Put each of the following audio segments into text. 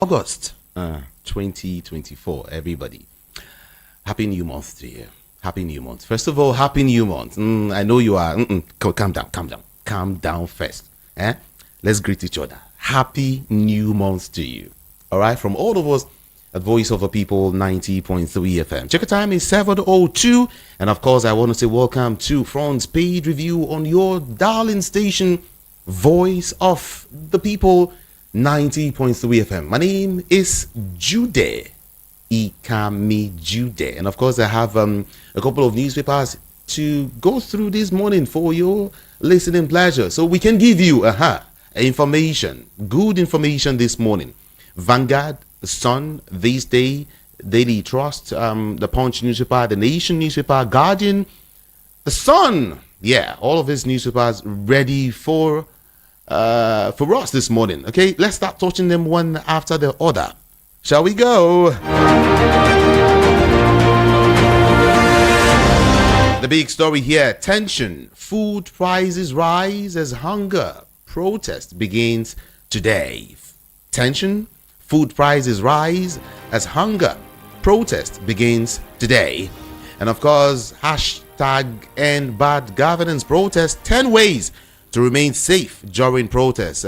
August 2024, everybody. Happy new month to you. Happy new month. First of all, happy new month. I know you are. Calm down, calm down. Calm down first. Let's greet each other. Happy new month to you. All right, from all of us at Voice of the People 90.3 FM. Check the time is 7:02. And of course, I want to say welcome to Front's paid review on your darling station, Voice of the People 90.3 FM. My name is Jude Ikami Jude, and of course I have a couple of newspapers to go through this morning for your listening pleasure, so we can give you information, good information this morning. Vanguard, The Sun, This Day, Daily Trust, the Punch newspaper, The Nation newspaper, Guardian, The Sun. Yeah, all of these newspapers ready for us this morning. Okay, let's start touching them one after the other. Shall we go? The big story here: tension, food prices rise as hunger protest begins today. Tension, food prices rise as hunger protest begins today. And of course, hashtag end bad governance protest, 10 ways to remain safe during protests.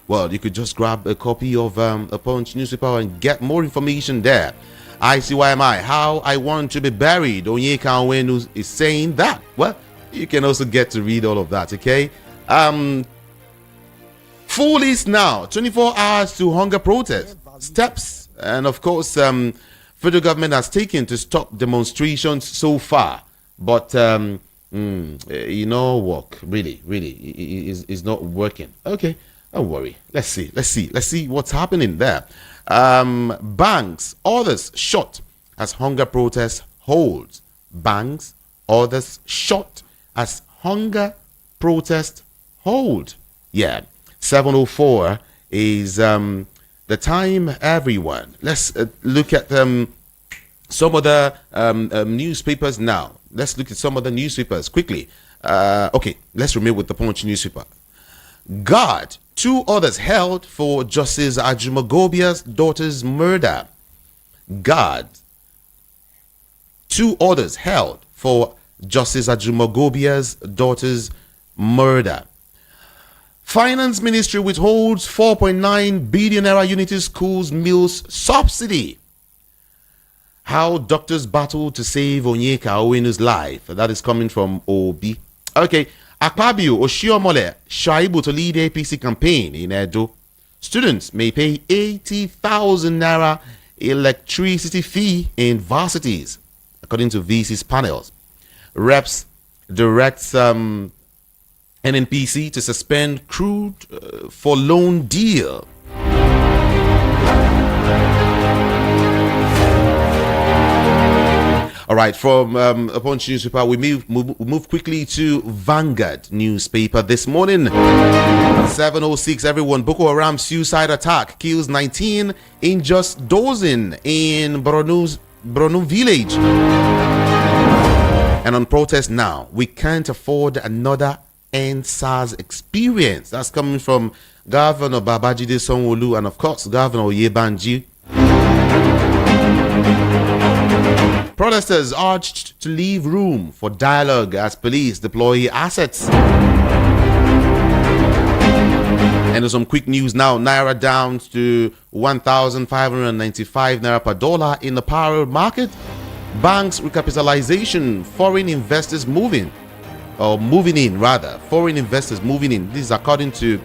Well, you could just grab a copy of a Punch newspaper and get more information there. ICYMI, how I want to be buried. Onyeka Onwenu is saying that. Well, you can also get to read all of that, okay? Full list now, 24 hours to hunger protest. Steps, and of course, federal government has taken to stop demonstrations so far. But work really is not working. Okay, don't worry. Let's see what's happening there. Banks, others shot as hunger protest holds. Banks, others shot as hunger protest hold. Yeah, 7:04 is the time, everyone. Let's look at some of the newspapers now. Let's look at some of the newspapers quickly. Okay, let's remain with the Punch newspaper. Guard, 2 others held for Justice Ajumagobia's daughter's murder. Guard, 2 others held for Justice Ajumagobia's daughter's murder. Finance Ministry withholds 4.9 billion naira Unity Schools meals subsidy. How doctors battle to save Onyeka Onwenu's life. That is coming from OB. Okay. Akpabio Oshiomole Shaibu to lead APC campaign in Edo. Students may pay 80,000 naira electricity fee in varsities, according to VC's panels. Reps directs NNPC to suspend crude for loan deal. All right, from a Punch newspaper, we move quickly to Vanguard newspaper this morning. 7:06, everyone. Boko Haram suicide attack kills 19, injures dozen in Borno village. And on protest now, we can't afford another NSAS experience. That's coming from Governor Babajide Sanwo-Olu and of course Governor Oyebanji. Protesters urged to leave room for dialogue as police deploy assets. And some quick news now. Naira down to 1,595 naira per dollar in the power market. Banks recapitalization. Foreign investors moving in. Foreign investors moving in. This is according to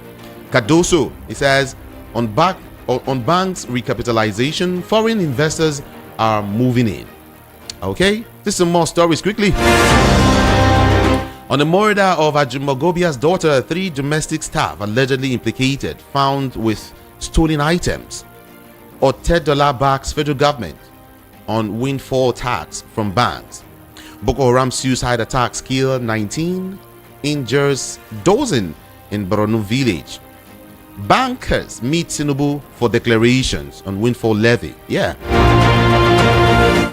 Cardoso. It says on banks recapitalization, foreign investors are moving in. Okay, this is some more stories quickly. On the murder of Ajumagobia's daughter, 3 domestic staff allegedly implicated found with stolen items. Otedola backs federal government on windfall tax from banks. Boko Haram suicide attacks kill 19, injures dozen in Borno village. Bankers meet Tinubu for declarations on windfall levy. Yeah.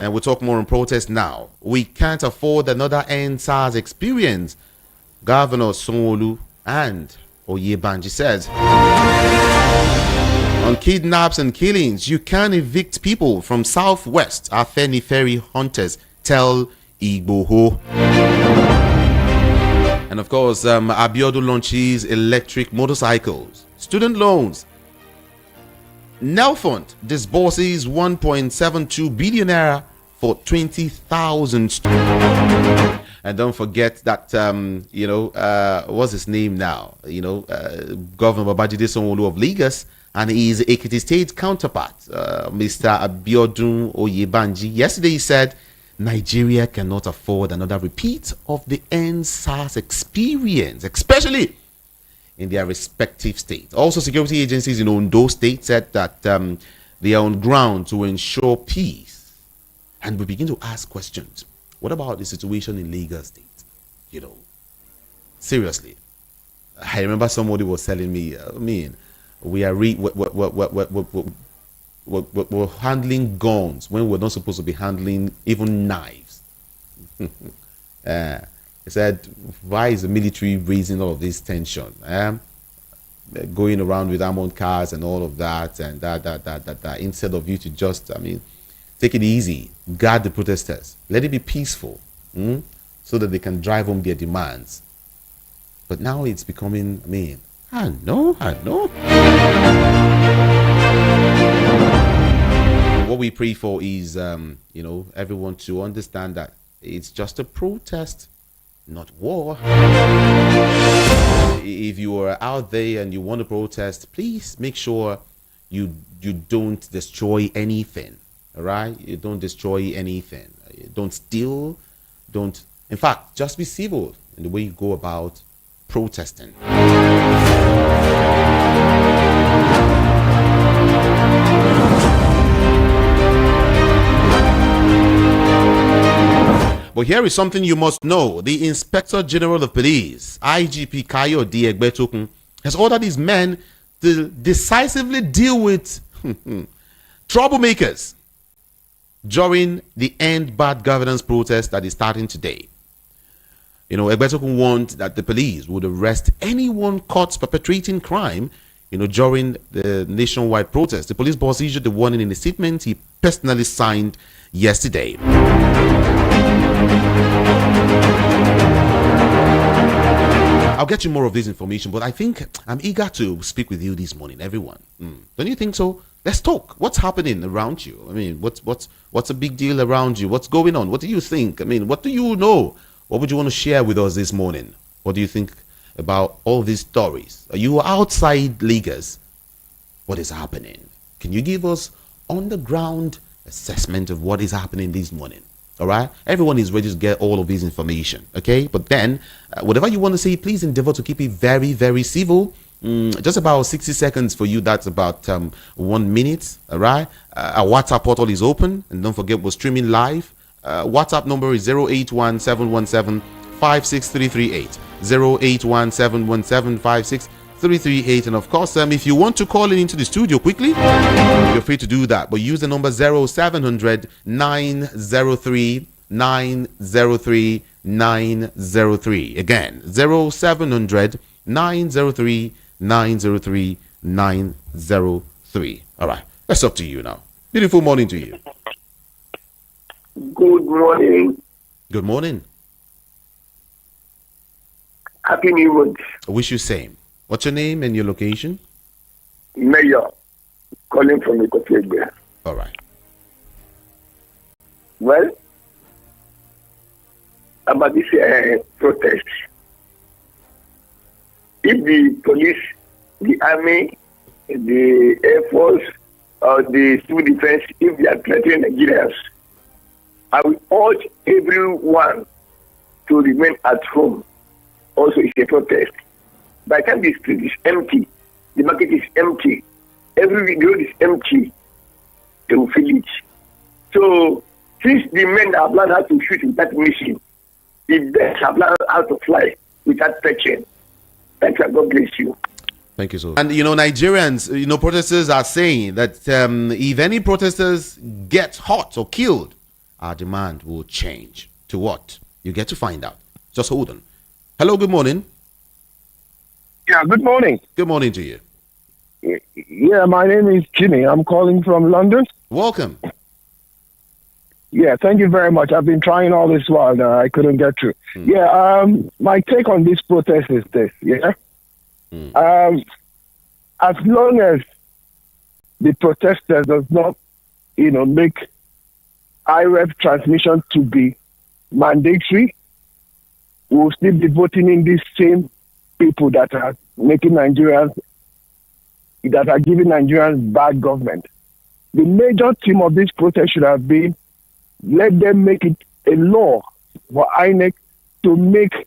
And we'll talk more on protest now. We can't afford another NSAS experience, Governor Sanwo-Olu and Oyebanji says. On kidnaps and killings, you can evict people from Southwest. Afeni Ferry hunters tell Igboho. And of course, Abiodun launches electric motorcycles. Student loans. Nelfont disburses 1.72 billion naira for 20,000 students. And don't forget that, what's his name now? Governor Babajide Sanwo-Olu of Lagos and his Ekiti State counterpart, Mr. Abiodun Oyebanji. Yesterday he said, Nigeria cannot afford another repeat of the NSAS experience, especially in their respective states. Also, security agencies in Ondo State said that they are on ground to ensure peace. And we begin to ask questions. What about the situation in Lagos State? Seriously. I remember somebody was telling me, we are we're handling guns when we're not supposed to be handling even knives. He said, why is the military raising all of this tension? Going around with armored cars and all of that, and that, instead of you to just, take it easy, guard the protesters, let it be peaceful, so that they can drive home their demands. But now it's becoming, I know. What we pray for is, everyone to understand that it's just a protest, not war. If you are out there and you want to protest, please make sure you don't destroy anything. All right? You don't destroy anything. Don't steal. In fact, just be civil in the way you go about protesting. But here is something you must know. The Inspector General of Police, IGP Kayode Egbetokun, has ordered his men to decisively deal with troublemakers during the End Bad Governance protest that is starting today. Egbetokun warned that the police would arrest anyone caught perpetrating crime, during the nationwide protest. The police boss issued the warning in a statement he personally signed yesterday. I'll get you more of this information, but I think I'm eager to speak with you this morning, everyone. Don't you think so? Let's talk. What's happening around you? What's a big deal around you? What's going on? What do you think? What do you know? What would you want to share with us this morning? What do you think about all these stories? Are you outside Lagos? What is happening? Can you give us on-the-ground assessment of what is happening this morning? All right, everyone is ready to get all of this information. Okay, but then whatever you want to say, please endeavor to keep it very, very civil. Just about 60 seconds for you. That's about 1 minute. All right, our WhatsApp portal is open, and don't forget we're streaming live. WhatsApp number is 081-717-56338. 081-717-56338. And of course, if you want to call into the studio quickly, you're free to do that. But use the number 0700-903-903-903. Again, 0700-903-903-903. All right, that's up to you now. Beautiful morning to you. Good morning. Good morning. Happy New Month. I wish you same. What's your name and your location? Mayor, calling from Ikotegbe. All right. Well, about this protest, if the police, the army, the Air Force, or the civil defense, if they are threatening Nigerians, I will urge everyone to remain at home. Also, it's a protest. By the time the street is empty, the market is empty, every road is empty, they will feel it. So, since the men have learned how to shoot with that machine, the birds have learned how to fly without touching. Thank you. God bless you. Thank you so much. And Nigerians, protesters are saying that if any protesters get hurt or killed, our demand will change. To what? You get to find out. Just hold on. Hello, good morning. Yeah, good morning. Good morning to you. Yeah, my name is Jimmy. I'm calling from London. Welcome. Yeah, thank you very much. I've been trying all this while now. I couldn't get through. My take on this protest is this, as long as the protesters does not, make IREF transmission to be mandatory, we'll still be voting in these same people that are making Nigerians, that are giving Nigerians bad government. The major theme of this protest should have been, let them make it a law for INEC to make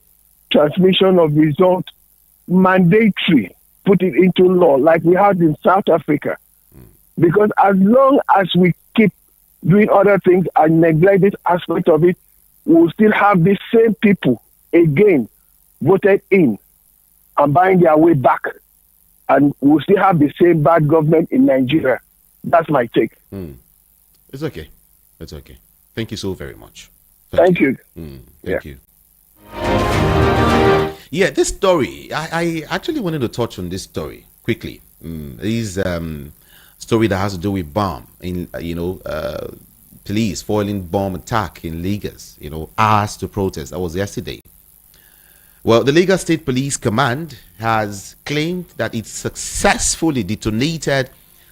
transmission of results mandatory, put it into law like we had in South Africa. Because as long as we keep doing other things and neglect this aspect of it, we'll still have the same people again voted in and buying their way back. And we'll still have the same bad government in Nigeria. That's my take. It's okay. It's okay. Thank you so very much. Thank you. Thank you. Yeah, this story, I actually wanted to touch on this story quickly. This story that has to do with bomb in, police foiling bomb attack in Lagos, hours to protest. That was yesterday. Well, the Lagos State Police Command has claimed that it successfully detonated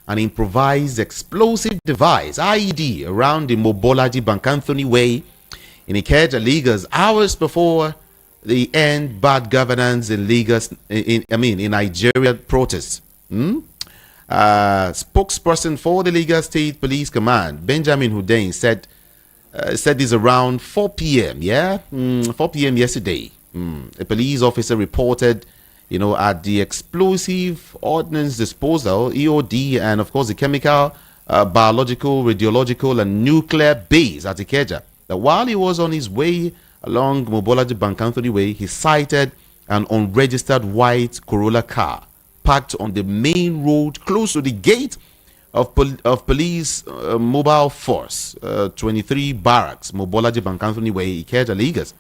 an improvised explosive device, IED, around the Mobolaji Bankanthony Way in Ikeja, Lagos, hours before the end bad governance in Lagos, in Nigeria protests. Spokesperson for the Lagos State Police Command, Benjamin Hussein, said this around 4 p.m. 4 p.m. yesterday. A police officer reported, at the Explosive Ordnance Disposal (EOD) and of course the Chemical, Biological, Radiological and Nuclear Base at Ikeja, that while he was on his way along Mobolaji Bankanthony Way, he sighted an unregistered white Corolla car parked on the main road close to the gate of police mobile force 23 barracks, Mobolaji Bankanthony Way, Ikeja, Lagos.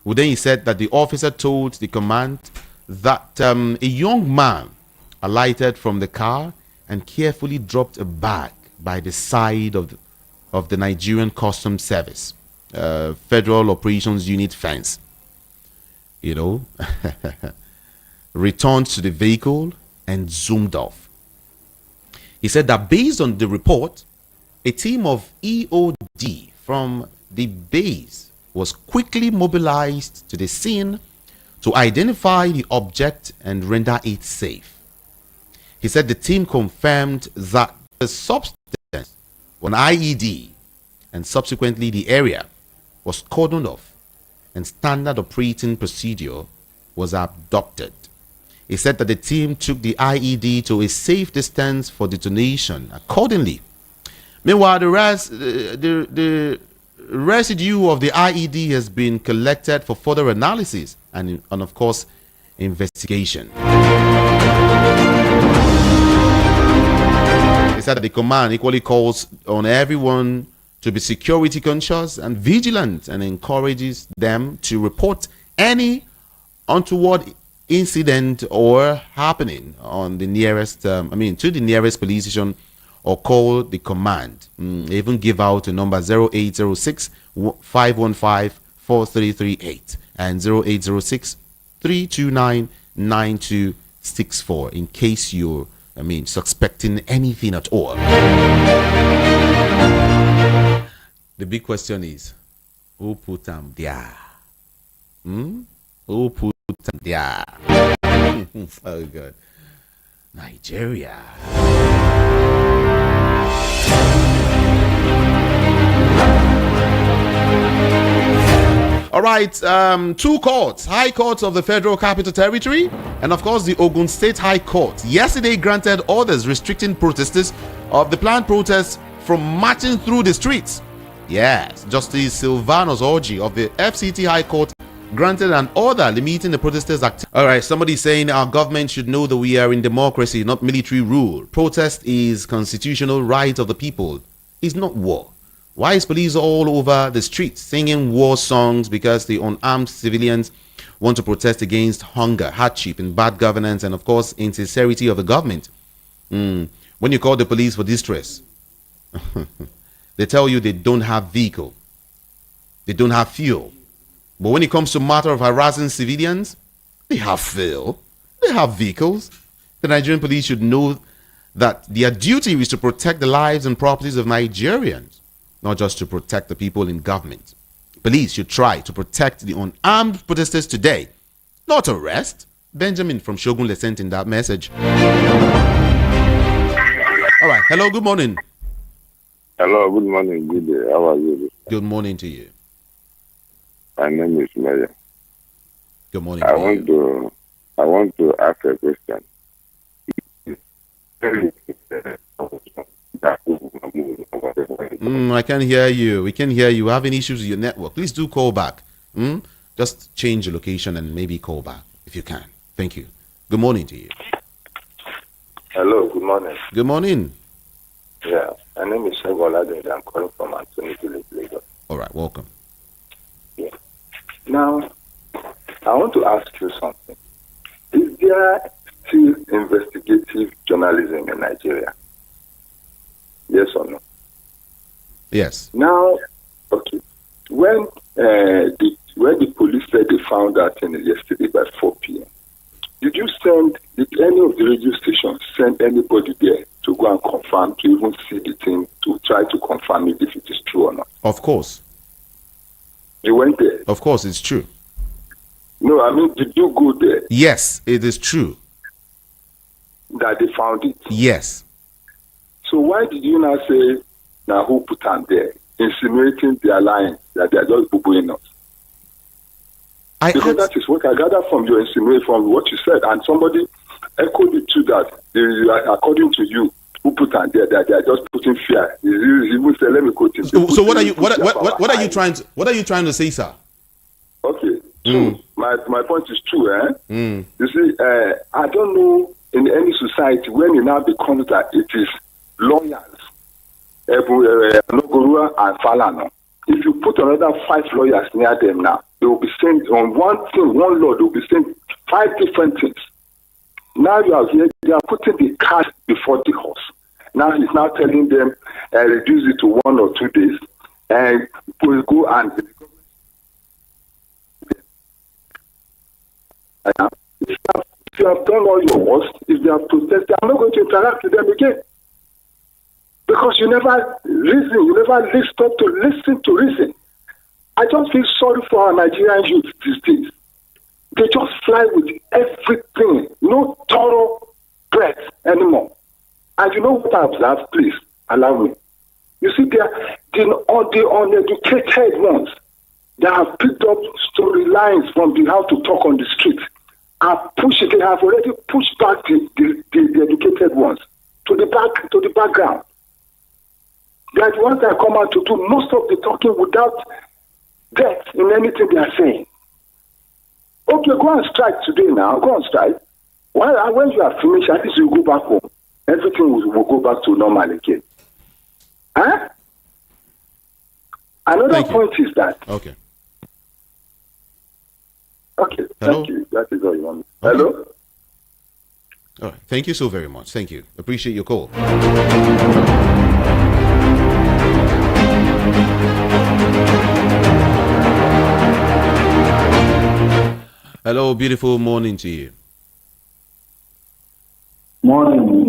Well, then he said that the officer told the command that a young man alighted from the car and carefully dropped a bag by the side of the Nigerian Customs Service Federal Operations Unit fence. Returned to the vehicle and zoomed off. He said that based on the report, a team of EOD from the base was quickly mobilized to the scene to identify the object and render it safe. He said the team confirmed that the substance was an IED and subsequently the area was cordoned off and standard operating procedure was adopted. He said that the team took the IED to a safe distance for detonation accordingly. Meanwhile, the residue of the IED has been collected for further analysis and of course, investigation. He said that the command equally calls on everyone to be security conscious and vigilant and encourages them to report any untoward incident or happening on the nearest, to the nearest police station or call the command. Even give out a number 0806 515 4338 and 0806 329 9264 in case you're suspecting anything at all. The big question is, who put them there? Who put them there? Oh God. Nigeria. All right, two courts, High Courts of the Federal Capital Territory and of course the Ogun State High Court yesterday granted orders restricting protesters of the planned protests from marching through the streets. Yes, Justice Silvanus Orji of the FCT High Court granted an order limiting the protesters' activity. All right, somebody saying our government should know that we are in democracy, not military rule. Protest is constitutional right of the people. It's not war. Why is police all over the streets singing war songs because the unarmed civilians want to protest against hunger, hardship, and bad governance, and of course, insincerity of the government? When you call the police for distress, they tell you they don't have vehicle, they don't have fuel. But when it comes to matter of harassing civilians, they have fuel, they have vehicles. The Nigerian police should know that their duty is to protect the lives and properties of Nigerians, not just to protect the people in government. Police should try to protect the unarmed protesters today, not arrest. Benjamin from Shogunle sent in that message. All right. Hello, good morning. Hello, good morning. Good day. How are you? Good morning to you. My name is Maya. Good morning. I want to ask a question. I can't hear you. We can hear you. We're having issues with your network. Please do call back. Just change your location and maybe call back if you can. Thank you. Good morning to you. Hello, good morning. Good morning. Yeah, my name is Shogunle. I'm calling from Anthony Village, Lagos. All right, welcome. Yeah. Now, I want to ask you something. Is there still investigative journalism in Nigeria? Yes or no? Yes. Now, okay. When the police said they found that thing yesterday by 4 p.m., did any of the radio stations send anybody there to go and confirm, to even see the thing, to try to confirm it if it is true or not? Of course. You went there? Of course, it's true. No, I mean, did you go there? Yes, it is true. That they found it? Yes. So why did you not say, now who put them there, insinuating their lying, that they are just booing us? Because that is what I gather from your insinuation, from what you said, and somebody echoed it too, that according to you, who put them there, that they are just putting fear. You even say, let me quote him. So what are you trying to say, sir? Okay. So my point is true, eh? You see, I don't know in any society when it now becomes that it is lawyers, Nogorua and Falana. If you put another 5 lawyers near them now, they will be saying on one law, they will be saying 5 different things. Now you are here, they are putting the cart before the horse. Now he's now telling them, reduce it to 1 or 2 days, and we'll go and if you have done all your worst, if they have protested, I'm not going to interact with them again. Because you never stop to listen to reason. I just feel sorry for our Nigerian youth these days. They just fly with everything, no thorough breath anymore. And you know what I observed? Please, allow me. You see, they are the uneducated ones that have picked up storylines from how to talk on the street and they have already pushed back the educated ones to the background. They are the ones that come out to do most of the talking without depth in anything they are saying. Okay, go on strike today now. Go on strike. When you are finished, at least you go back home. Everything will go back to normal again. Huh? Another point is that. Okay. Okay. Hello? Thank you. That is all you want. Okay. Hello? All right. Thank you so very much. Thank you. Appreciate your call. Hello, beautiful morning to you. Morning.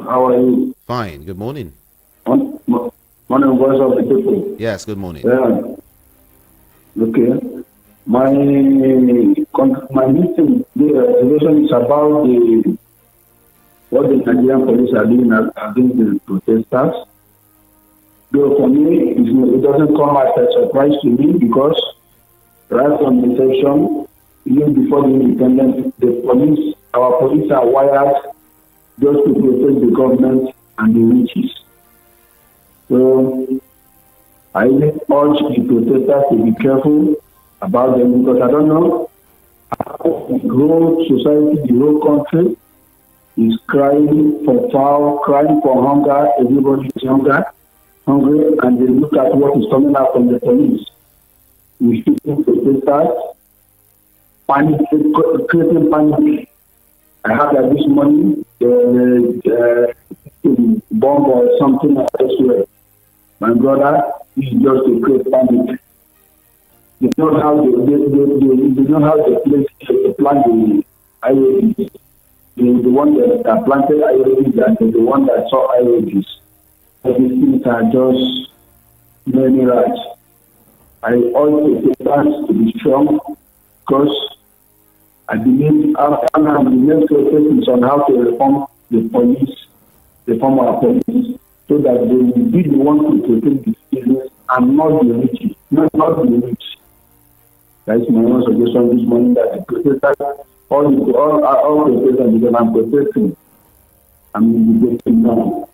How are you? Fine. Good morning. Morning, voice of the people. Yes, good morning. Yeah. Okay. My meeting, the resolution is about what the Nigerian police are doing against the protesters. Though for me, it doesn't come as a surprise to me because right from the inception, even before the independence, our police are wired just to protect the government and the riches. So I urge the protesters to be careful about them because I don't know how the whole society, the whole country is crying for foul, crying for hunger. Everybody is hungry, and they look at what is coming out from the police. We should protesters, creating panic. I heard that this morning, to bomb or something elsewhere. My brother is just to create panic. They know how they know how they place to plant the IODs. The one that planted IODs and the one that saw IODs. Everything are just many rats. I also protesters to be strong because I believe our next focus on how to reform the police, reform our police, so that they will be the ones to protect the citizens and not the rich. Not the rich. That is my own suggestion this morning, that the protesters, all protesters, because I'm protesting, I'm debating now.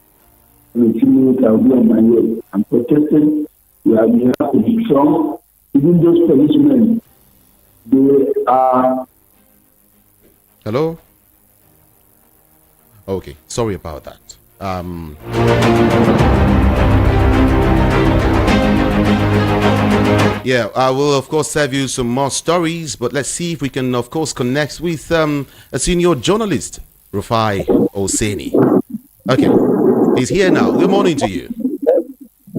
In a few minutes, I'll be on my way. I'm protesting. We have to be strong. Even those policemen, they are. Hello? Okay, sorry about that. Yeah, I will of course serve you some more stories, but let's see if we can of course connect with a senior journalist, Rufai Oseni. Okay, he's here now. Good morning to you.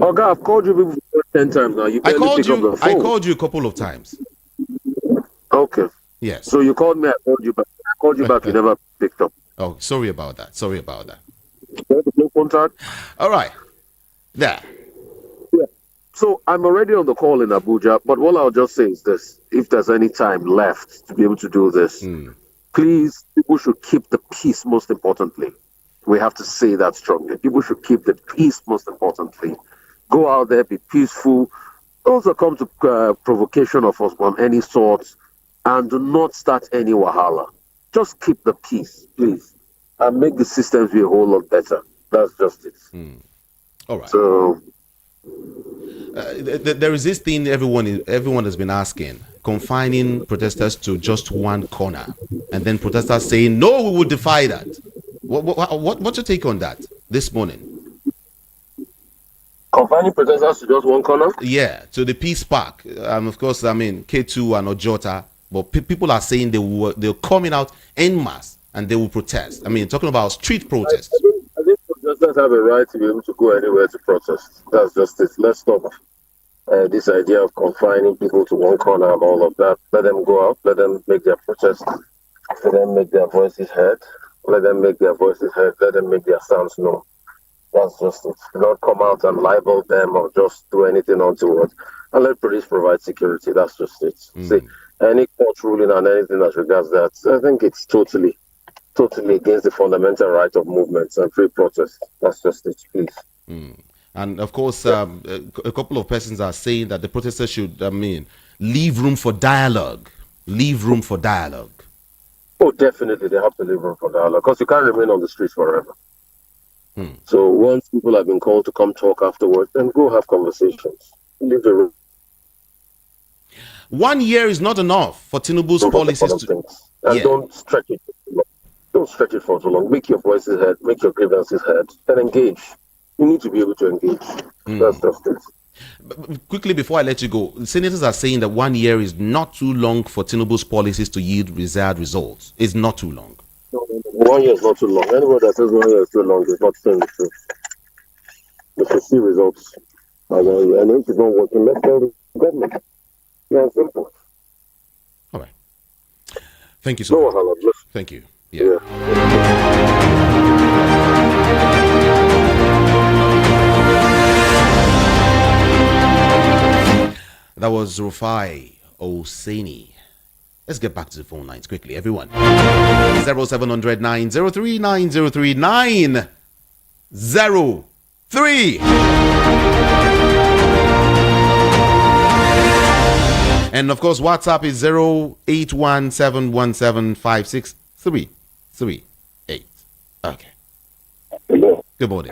Okay, I've called you before 10 times now. You I barely called pick up you. the phone. I called you a couple of times. Okay. Yes. So you called me, I called you back. I called you back, you never picked up. Oh, sorry about that. Sorry about that. You have to play contract? All right. There. Yeah. So I'm already on the call in Abuja, but what I'll just say is this. If there's any time left to be able to do this, please, people should keep the peace most importantly. We have to say that strongly. People should keep the peace most importantly. Go out there, be peaceful. Don't succumb to provocation of us on any sort, and do not start any wahala. Just keep the peace, please, and make the systems be a whole lot better. That's just it. All right. So there is this thing everyone has been asking, confining protesters to just one corner, and then protesters saying, "No, we would defy that." What's your take on that this morning? confining protesters to just one corner? Yeah, to the Peace Park. Of course, I mean, K2 and Ojota, but people are saying they're coming out en masse and they will protest. I mean, talking about street protests. I think protesters have a right to be able to go anywhere to protest. That's just it. Let's stop this idea of confining people to one corner and all of that. Let them go out. Let them make their protest. Let them make their voices heard. Let them make their voices heard. Let them make their sounds known. That's just it. Do not come out and libel them or just do anything untoward. And let police provide security. That's just it. See, any court ruling and anything that regards that, I think it's totally against the fundamental right of movements and free protest. That's just it, please. And of course, a couple of persons are saying that the protesters should, leave room for dialogue. Leave room for dialogue. Oh, definitely, they have to leave room for dialogue because you can't remain on the streets forever. So once people have been called to come talk afterwards, then go have conversations. Leave the room. 1 year is not enough for Tinubu's policies to... And don't stretch it for too long. Don't stretch it for too long. Make your voices heard. Make your grievances heard. And engage. You need to be able to engage. That's just it. But quickly, before I let you go, senators are saying that 1 year is not too long for Tinubu's policies to yield desired results. It's not too long. No, 1 year is not too long. Anybody that says 1 year is too long is not saying the truth. We should see results. And if it's not working, let's tell the government. Yeah, simple. All right. Thank you so much. Thank you. Yeah. That was Rufai Oseni. Let's get back to the phone lines quickly, everyone. 0700 903 903 903. And of course, WhatsApp is 08171756338. Okay. Hello. Good morning.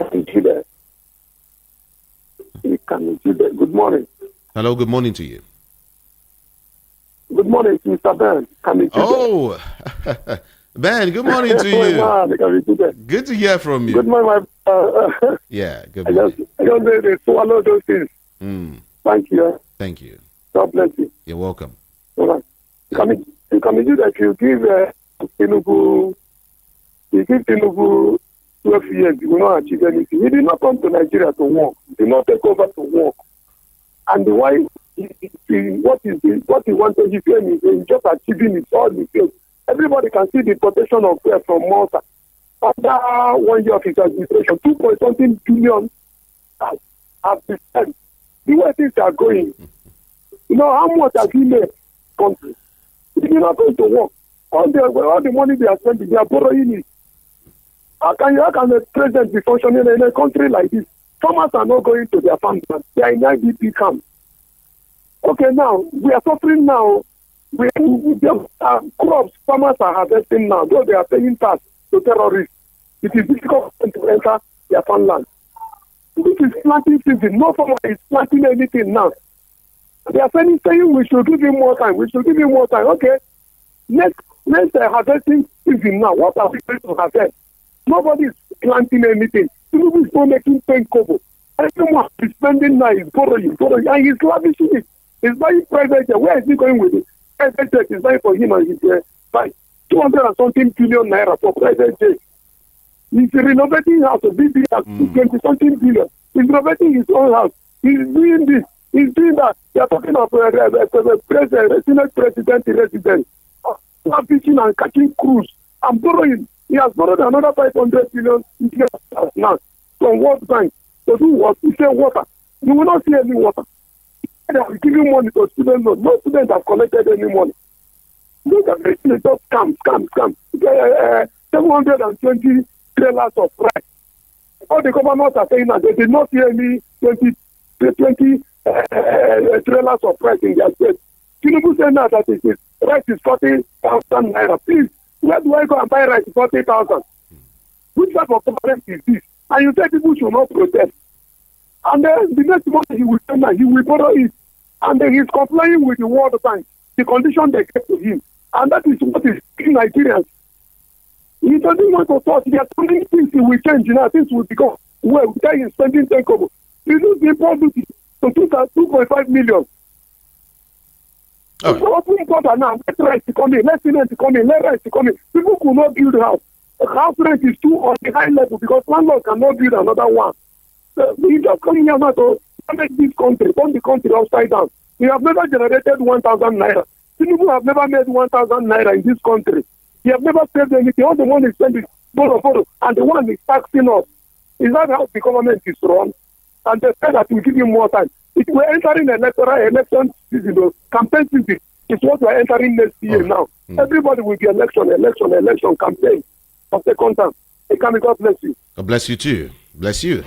Good morning. Hello, good morning to you. Good morning, Mr. Ben. Oh, Ben, good morning to you. Good to hear from you. Good morning, my Yeah, good morning. I don't know they swallow those things. Thank you. Thank you. God bless you. You're welcome. All right. You can do that. You give Tinubu 12 years, he will not achieve anything. He did not come to Nigeria to work. He did not take over to work. And why what he wanted, he is just achieving it all the same. Everybody can see the protection of wealth from Malta. After 1 year of his administration, 2.something billion have been spent. The way things are going. You know how much has he made country? He did not go to work. All the money they are spending, they are borrowing it. How can a president be functioning in a country like this? Farmers are not going to their farms. They are in IDP camps. Okay, now, we are suffering now. Crops farmers are harvesting now, though they are paying tax to terrorists. It is difficult for them to enter their farmland. This is planting season. No farmer is planting anything now. They are saying we should give him more time. We should give him more time. Okay, next harvesting season now. What are we going to harvest? Nobody is planting anything. People is not making 10 kobo. Everyone is spending now is borrowing, and he's lavishing it. He's buying private jet. Where is he going with it? Private jet is buying for him and his buy 200 and something billion naira for private jet. He's renovating house, a big house, 20 something billion. He's renovating his own house. He's doing this. He's doing that. They are talking of Senate president resident. Fishing and catching cruise and borrowing. He has borrowed another 500 billion now from World Bank to do what? He said water. You will not see any water. They are giving money to students. No students have collected any money. Look at this. Just scam. 720 trailers of rice. All the governors are saying that they did not see any 20 trailers of rice in their state. Tinubu said now that it is rice is 40,000 naira. Please, where do I go and buy rice 40,000? Which type of government is this? And you say people should not protest. And then the next month he will borrow it. And then he's complying with the World Bank, the condition they gave to him. And that is what is in Nigerians. He doesn't want to talk. There are so many things he will change. Things will become well. Without him spending 10 kobo. Reduce the import duty to 2.5 million. All right. So open border now. Let rice come in. Let cement come in. Let rice come in. People could not build a house. The house rent is too on the high level because landlord cannot build another one. So we just coming here now to make this country, turn the country upside down. We have never generated 1,000 naira. People have never made 1,000 naira in this country. We have never saved anything. All the money is spent is borrow, and the one is taxing us. Is that how the government is run? And they said that we give you more time. If we're entering election season, campaign season, it's what we're entering next year now. Everybody will be election campaign of second time. God bless you. God bless you too. Bless you.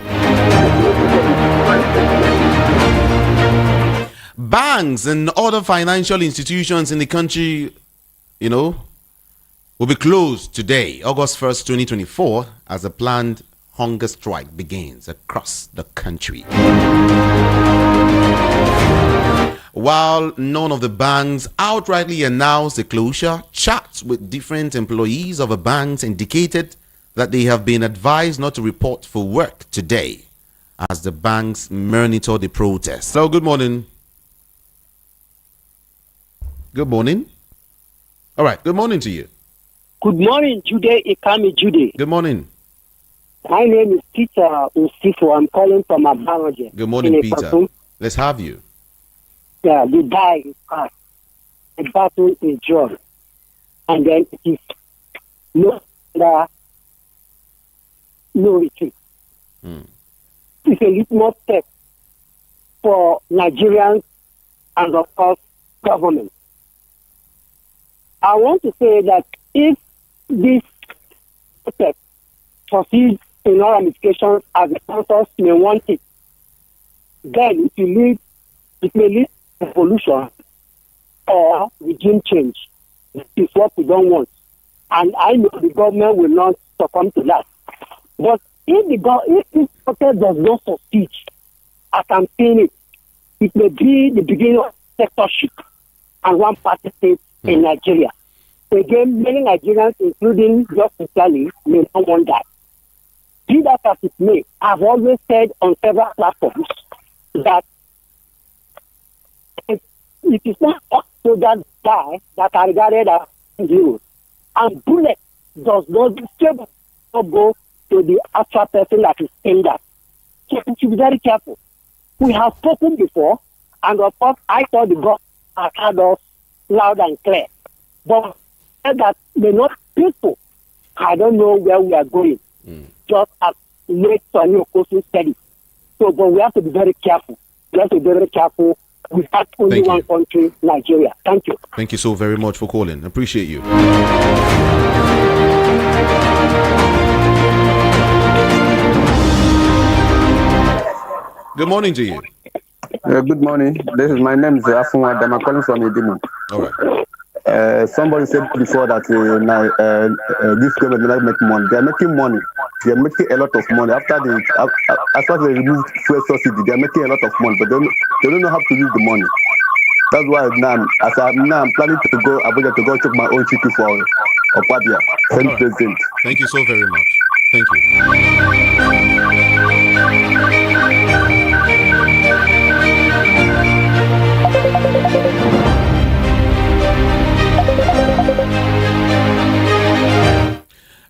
Banks and other financial institutions in the country, will be closed today, August 1st, 2024, as a planned hunger strike begins across the country. While none of the banks outrightly announced the closure, chats with different employees of the banks indicated that they have been advised not to report for work today as the banks monitor the protest. So, good morning. Good morning. All right, good morning to you. Good morning, Jude Ikami Jude. Good morning. My name is Peter Usifo. I'm calling from Abaroje. Good morning, Peter. Let's have you. Yeah, the die is past. The battle is drawn. And then it is no retreat. It's a litmus step for Nigerians and, of course, government. I want to say that if this protest proceeds in all ramifications as the sponsors may want it, then it may lead to revolution or regime change. This is what we don't want. And I know the government will not succumb to that. But if this protest does not succeed, as I'm saying it may be the beginning of sectorship and one-party state in Nigeria. Again, many Nigerians, including Justice Italy, may not want that. Be that as it may, I've always said on several platforms that it is not soldiers die that are regarded as heroes. And bullet does not go to to the actual person that is saying that. So we should be very careful. We have spoken before, and of course, I thought the God has heard us loud and clear. But that may not peaceful. I don't know where we are going. Just as late Sonny Okosu said it. So, but we have to be very careful. We have to be very careful. We have only one country, Nigeria. Thank you. Thank you so very much for calling. Appreciate you. Good morning to you. Good morning. My name is Afunwa. I'm calling from Edimu. All right. Somebody said before that this government will not make money. They are making money. They are making a lot of money. After they removed fuel subsidy, they are making a lot of money, but they don't know how to use the money. That's why I'm planning to go Abuja to go check my own chicken for Okwabia, Senate President. Thank you so very much. Thank you.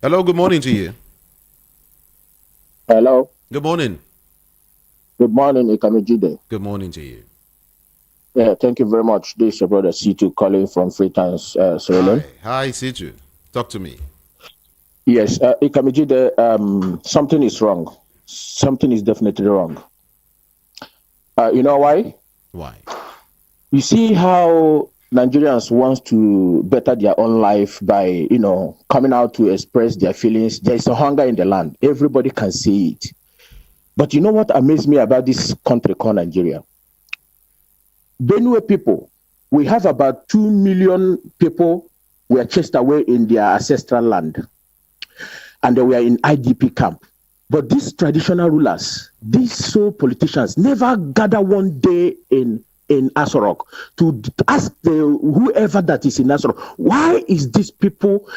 Hello, good morning to you. Hello. Good morning. Good morning, Ikamijide. Good morning to you. Yeah, thank you very much. This is your brother C2 calling from Freetown, Sierra Leone. Hi, C2. Talk to me. Yes, Ikamijide, something is wrong. Something is definitely wrong. You know why? Why? You see how Nigerians want to better their own life by, coming out to express their feelings. There is a hunger in the land. Everybody can see it. But you know what amazed me about this country called Nigeria? Benue people, we have about 2 million people were chased away in their ancestral land. And they were in IDP camp. But these traditional rulers, these sole politicians, never gather one day in Asorok to ask whoever that is in Asorok, why is these people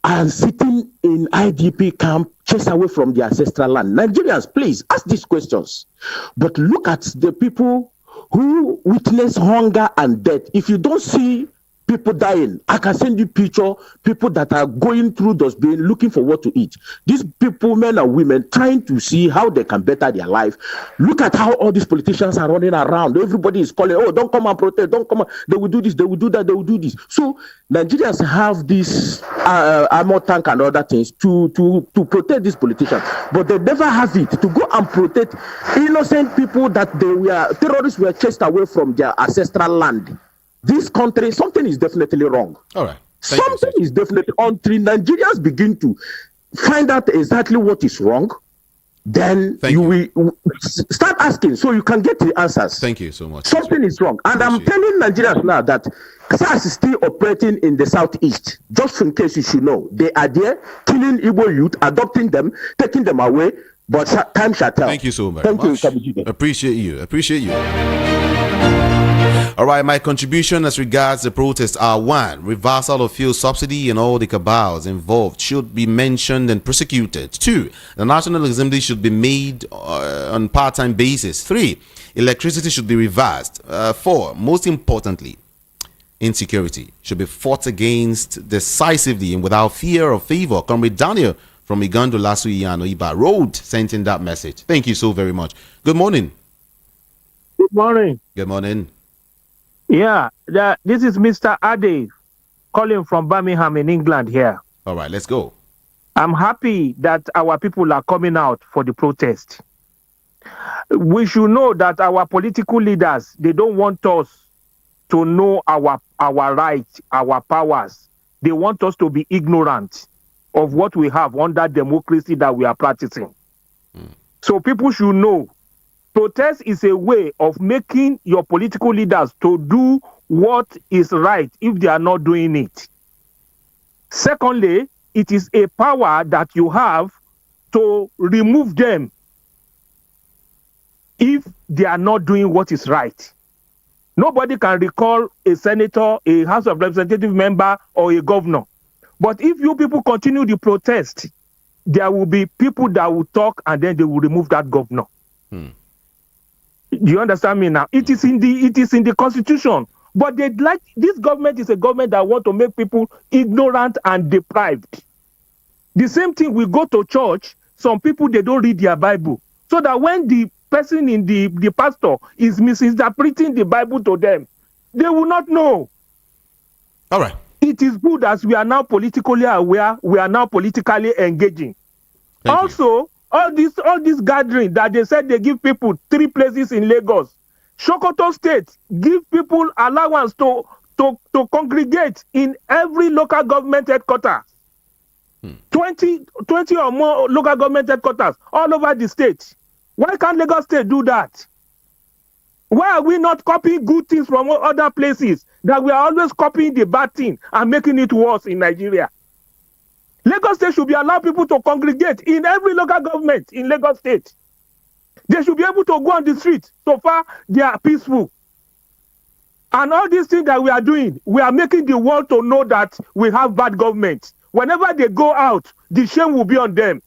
are sitting in IDP camp, chased away from their ancestral land? Nigerians, please ask these questions. But look at the people who witness hunger and death. If you don't see people dying, I can send you picture people that are going through those being looking for what to eat. These people, men and women, trying to see how they can better their life. Look at how all these politicians are running around. Everybody is calling, oh, don't come and protest, don't come. They will do this, they will do that, they will do this. So Nigerians have this armor tank and other things to protect these politicians, but they never have it to go and protect innocent people that terrorists were chased away from their ancestral land. This country, something is definitely wrong. All right. Something is definitely, until Nigerians begin to find out exactly what is wrong, then you will start asking so you can get the answers. Thank you so much. Something is wrong. And I'm telling Nigerians now that SARS is still operating in the southeast. Just in case you should know. They are there killing Igbo youth, adopting them, taking them away, but time shall tell. Thank you so very much. Thank you, Appreciate you. Appreciate you. All right, my contribution as regards the protests are: 1, reversal of fuel subsidy and all the cabals involved should be mentioned and prosecuted. 2, the National Assembly should be made on part-time basis. 3, electricity should be reversed. 4, most importantly, insecurity should be fought against decisively and without fear or favor. Comrade Daniel from Igando Lasuyano Iba Road sent in that message. Thank you so very much. Good morning. Good morning. Good morning. Yeah, this is Mr. Ade calling from Birmingham in England here. All right, let's go. I'm happy that our people are coming out for the protest. We should know that our political leaders, they don't want us to know our rights, our powers. They want us to be ignorant of what we have under democracy that we are practicing. So people should know protest is a way of making your political leaders to do what is right if they are not doing it. Secondly, it is a power that you have to remove them if they are not doing what is right. Nobody can recall a senator, a House of Representative member, or a governor. But if you people continue the protest, there will be people that will talk and then they will remove that governor. Do you understand me now? It is in the constitution. But this government is a government that want to make people ignorant and deprived. The same thing, we go to church, some people, they don't read their Bible. So that when the person in the pastor is misinterpreting the Bible to them, they will not know. All right. It is good as we are now politically aware, we are now politically engaging. Thank you. All this gathering that they said they give people 3 places in Lagos. Sokoto State give people allowance to congregate in every local government headquarters. 20 or more local government headquarters all over the state. Why can't Lagos State do that? Why are we not copying good things from other places that we are always copying the bad thing and making it worse in Nigeria? Lagos State should be allowed people to congregate in every local government in Lagos State. They should be able to go on the street. So far, they are peaceful. And all these things that we are doing, we are making the world to know that we have bad government. Whenever they go out, the shame will be on them.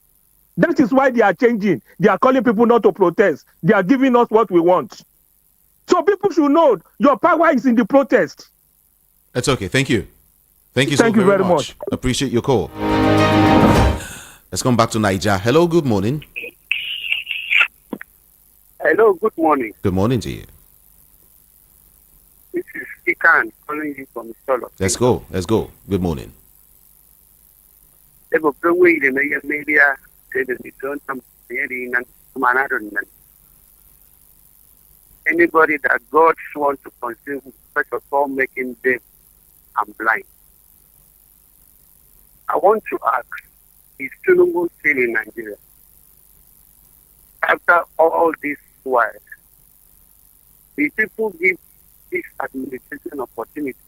That is why they are changing. They are calling people not to protest. They are giving us what we want. So people should know your power is in the protest. That's okay. Thank you. Thank you so very much. Appreciate your call. Let's come back to Niger. Hello, good morning. Hello, good morning. Good morning to you. This is Ikan calling you from Solo. Let's go. Good morning. Anybody that God wants to consume, first of all, making deaf and blind. I want to ask, is Tinubu still in Nigeria? After all this while, the people give this administration opportunity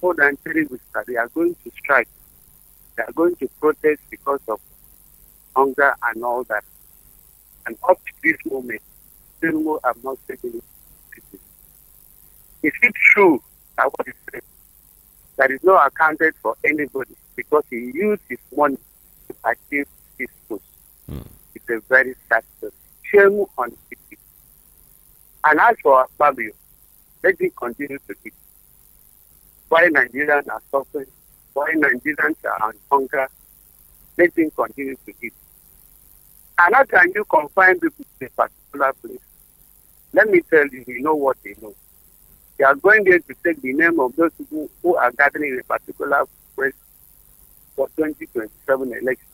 more than 3 weeks that they are going to strike. They are going to protest because of hunger and all that. And up to this moment, Tinubu have not taken it. Is it true that what he said, that is not accounted for anybody because he used his money to achieve his post? It's a very sad story. Shame on it. And as for Fabio, let him continue to eat. Why Nigerians are suffering, why Nigerians are on hunger, let him continue to eat. And how can you confine people to a particular place? Let me tell you, you know what they know. They are going there to take the name of those people who are gathering in a particular place for 2027 election.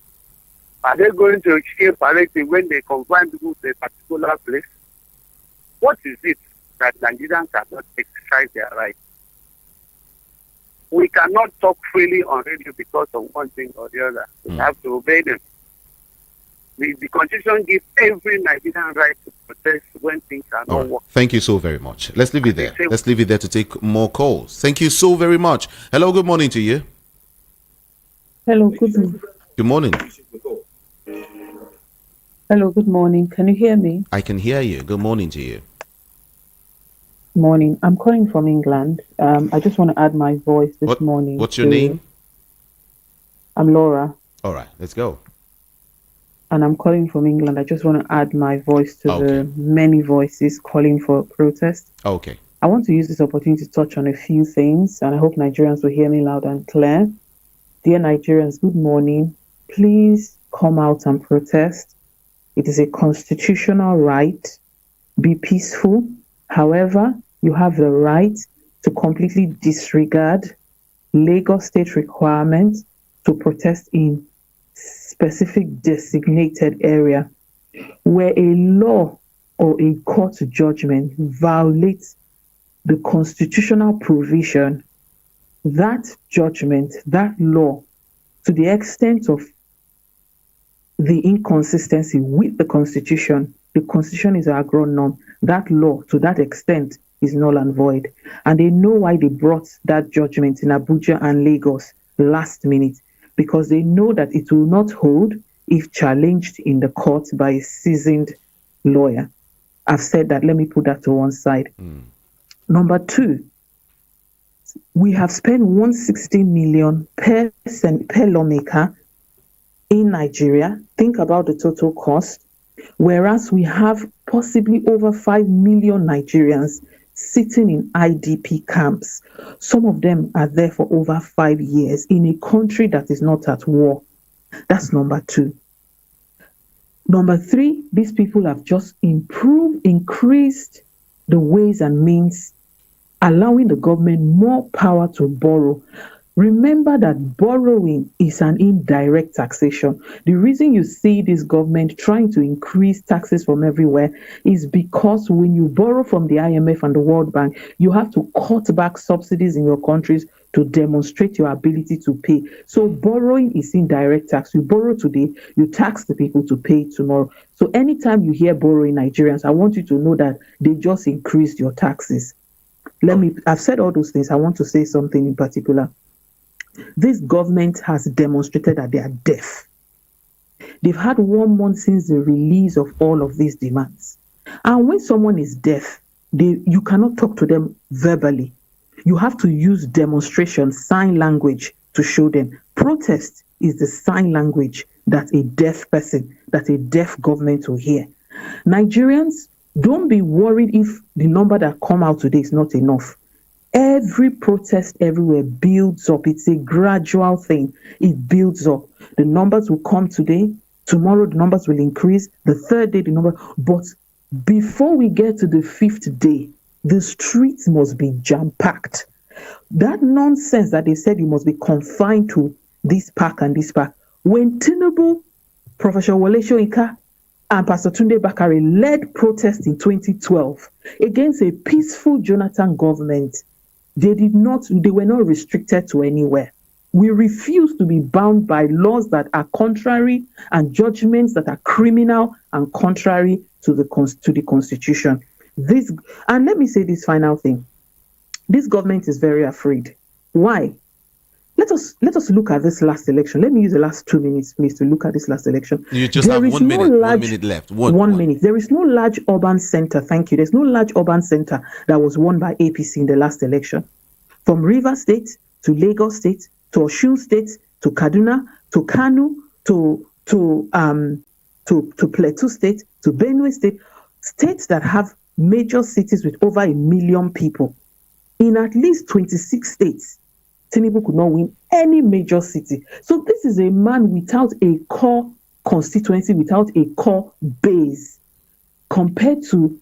Are they going to escape parity when they confine people to a particular place? What is it that Nigerians cannot exercise their rights? We cannot talk freely on radio because of one thing or the other. We have to obey them. The Constitution gives every Nigerian right to protest when things are not working. Thank you so very much. Let's leave it there. Let's leave it there to take more calls. Thank you so very much. Hello, good morning to you. Hello, good morning. Good morning. Hello, good morning. Can you hear me? I can hear you. Good morning to you. Morning. I'm calling from England. I just want to add my voice this morning. What's your name? I'm Laura. All right, let's go. And I'm calling from England. I just want to add my voice to the many voices calling for protest. Okay. I want to use this opportunity to touch on a few things, and I hope Nigerians will hear me loud and clear. Dear Nigerians, good morning. Please come out and protest. It is a constitutional right. Be peaceful. However, you have the right to completely disregard Lagos State requirements to protest in specific designated area where a law or a court judgment violates the constitutional provision. That judgment, that law, to the extent of the inconsistency with the Constitution is our grown norm. That law, to that extent, is null and void. And they know why they brought that judgment in Abuja and Lagos last minute, because they know that it will not hold if challenged in the court by a seasoned lawyer. I've said that. Let me put that to one side. Number 2, we have spent 160 million per lawmaker in Nigeria. Think about the total cost. Whereas we have possibly over 5 million Nigerians sitting in IDP camps. Some of them are there for over 5 years in a country that is not at war. That's number 2. Number three, these people have just increased the ways and means, allowing the government more power to borrow. Remember that borrowing is an indirect taxation. The reason you see this government trying to increase taxes from everywhere is because when you borrow from the IMF and the World Bank, you have to cut back subsidies in your countries to demonstrate your ability to pay. So borrowing is indirect tax. You borrow today, you tax the people to pay tomorrow. So anytime you hear borrowing Nigerians, I want you to know that they just increased your taxes. I've said all those things. I want to say something in particular. This government has demonstrated that they are deaf. They've had 1 month since the release of all of these demands. And when someone is deaf, you cannot talk to them verbally. You have to use demonstration, sign language to show them. Protest is the sign language that a deaf person, that a deaf government will hear. Nigerians, don't be worried if the number that come out today is not enough. Every protest everywhere builds up. It's a gradual thing. It builds up. The numbers will come today. Tomorrow, the numbers will increase. The third day, the number. But before we get to the 5th day, the streets must be jam-packed. That nonsense that they said you must be confined to this park and this park. When Tinubu, Professor Wole Soyinka, and Pastor Tunde Bakare led protests in 2012 against a peaceful Jonathan government, they were not restricted to anywhere. We refuse to be bound by laws that are contrary and judgments that are criminal and contrary to the Constitution. And let me say this final thing. This government is very afraid. Why? Let us look at this last election. Let me use the last 2 minutes, please, to look at this last election. You just have 1 minute. 1 minute left. One minute. There is no large urban center. Thank you. There's no large urban center that was won by APC in the last election. From Rivers State to Lagos State to Osun State to Kaduna to Kano to Plateau State to Benue State, states that have major cities with over 1 million people. In at least 26 states, Tinubu could not win any major city. So this is a man without a core constituency, without a core base, compared to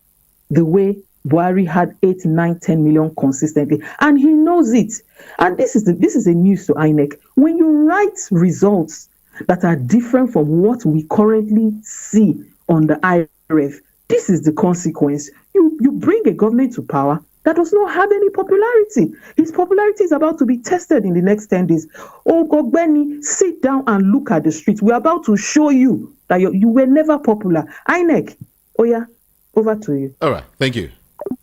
the way Buhari had 8, 9, 10 million consistently. And he knows it. And this is a news to INEC. When you write results that are different from what we currently see on the IRF, this is the consequence. You bring a government to power that does not have any popularity. His popularity is about to be tested in the next 10 days. Oh, Gogbeni, sit down and look at the streets. We're about to show you that you were never popular. INEC, over to you. All right, thank you.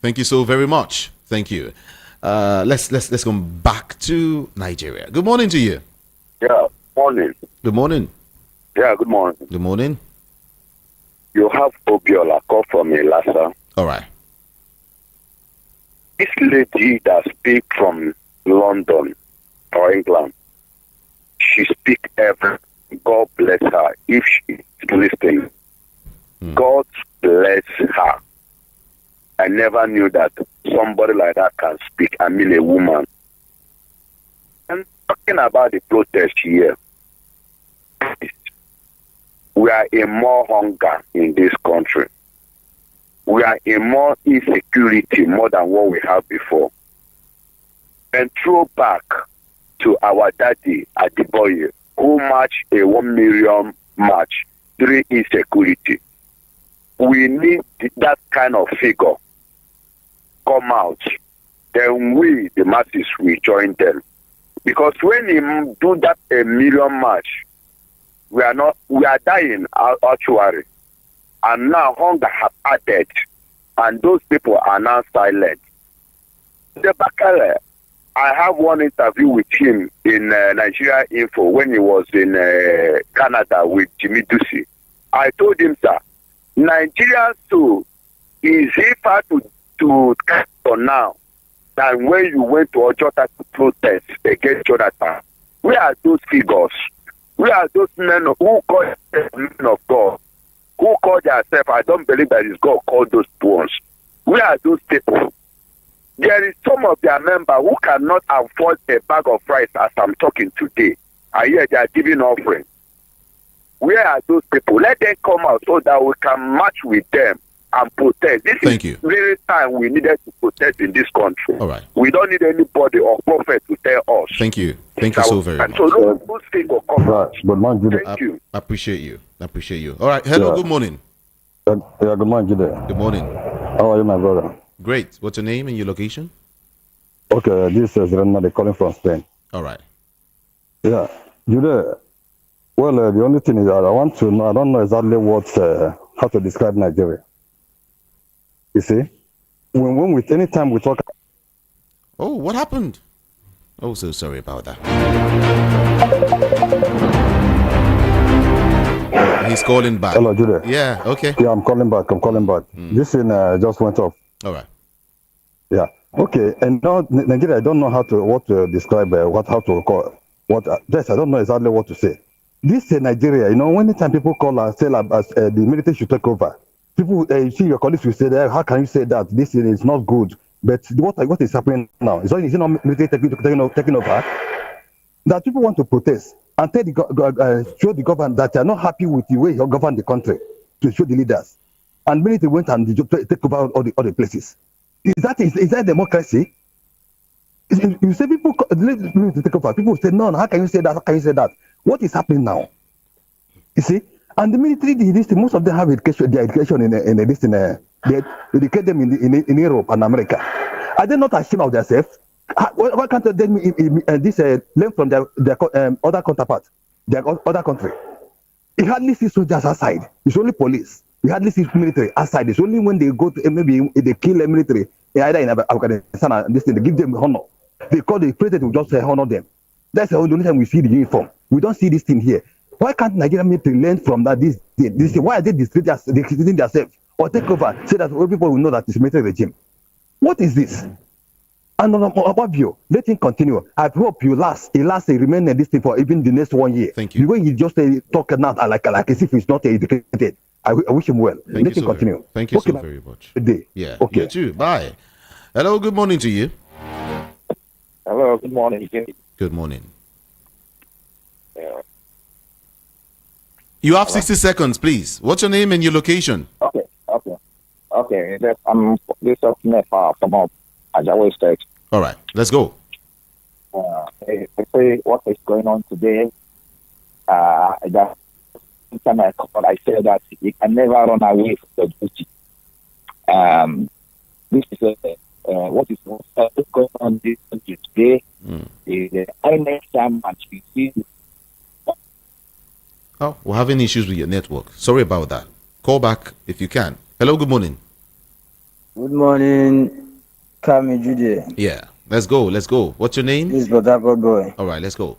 Thank you so very much. Thank you. Let's go back to Nigeria. Good morning to you. Yeah, morning. Good morning. Yeah, good morning. Good morning. You have Obiola call from Elasa. All right. This lady that speak from London or England, she speak every. God bless her if she's listening. God bless her. I never knew that somebody like that can speak. I mean, a woman. And talking about the protest here, we are in more hunger in this country. We are in more insecurity more than what we have before. And throw back to our daddy Adiboye, who marched a 1 million march during insecurity. We need that kind of figure come out. Then we, the masses, will join them. Because when he do that 1 million march, we are dying actually. And now hunger has added, and those people are now silent. The Bakare, I have one interview with him in Nigeria Info when he was in Canada with Jimmy Ducey. I told him, sir, Nigeria too is far to capture now than when you went to Ojota to protest against Jonathan. Where are those figures? Where are those men who call themselves men of God? Who call themselves? I don't believe that it's God called those ones. Where are those people? There is some of their members who cannot afford a bag of rice as I'm talking today. I hear they are giving offering. Where are those people? Let them come out so that we can march with them and protest. This Thank is you. very time we needed to protest in this country. All right. We don't need anybody or prophet to tell us. Thank you. Thank you so very much. So those people speak or come out. Good morning, Jude. Thank you. I appreciate you. I appreciate you. All right. Hello. Yeah. Good morning. Yeah, good morning, Jude. Good morning. How are you, my brother? Great. What's your name and your location? Okay, this is Renata calling from Spain. All right. Yeah, Jude. Well, the only thing is that I want to know, I don't know exactly how to describe Nigeria. You see, anytime we talk. Oh, what happened? Oh, so sorry about that. He's calling back. Hello, Jude. Yeah, okay. Yeah, I'm calling back. This thing just went off. All right. Yeah. Okay. And now Nigeria, I don't know what to describe how to call yes, I don't know exactly what to say. This Nigeria, anytime people call and say the military should take over, people, you see your colleagues will say that, how can you say that? This is not good. But what is happening now? Is it not military taking over? That people want to protest and tell show the government that they are not happy with the way you govern the country, to show the leaders. And military went and take over all the places. Is that democracy? You say people to take over. People say, no, how can you say that? How can you say that? What is happening now? You see? And the military, most of them have their education they educate them in Europe and America. Are they not ashamed of themselves? Why can't they learn from their other counterparts, their other country? You hardly see soldiers outside. It's only police. You hardly see military outside. It's only when they go to maybe they kill a military, either in Afghanistan and they give them honor. They call the president will just honor them. That's the only time we see the uniform. We don't see this thing here. Why can't Nigerian military learn from that? This thing? Why are they distributing themselves or take over so that all people will know that it's a military regime? What is this? And above you, let him continue. I hope you remain in this thing for even the next 1 year. Thank you. The way you just talk now like as if he's not educated. I wish him well. Let him continue. Thank you so very much. Good day. Yeah. Okay. You too. Bye. Hello. Good morning to you. Hello. Good morning. Good morning. Yeah. You have 60 seconds, please. What's your name and your location? Okay. I'm this up Nepal from Ajawa State. All right. Let's go. I say what is going on today. That time I called, I said that you can never run away from the duty. This is what is going on this country today. The INEC chairman, you see. Oh, we're having issues with your network. Sorry about that. Call back if you can. Hello, good morning. Good morning, Kami Jude. Yeah, let's go. What's your name? This is Botako Boy. All right, let's go.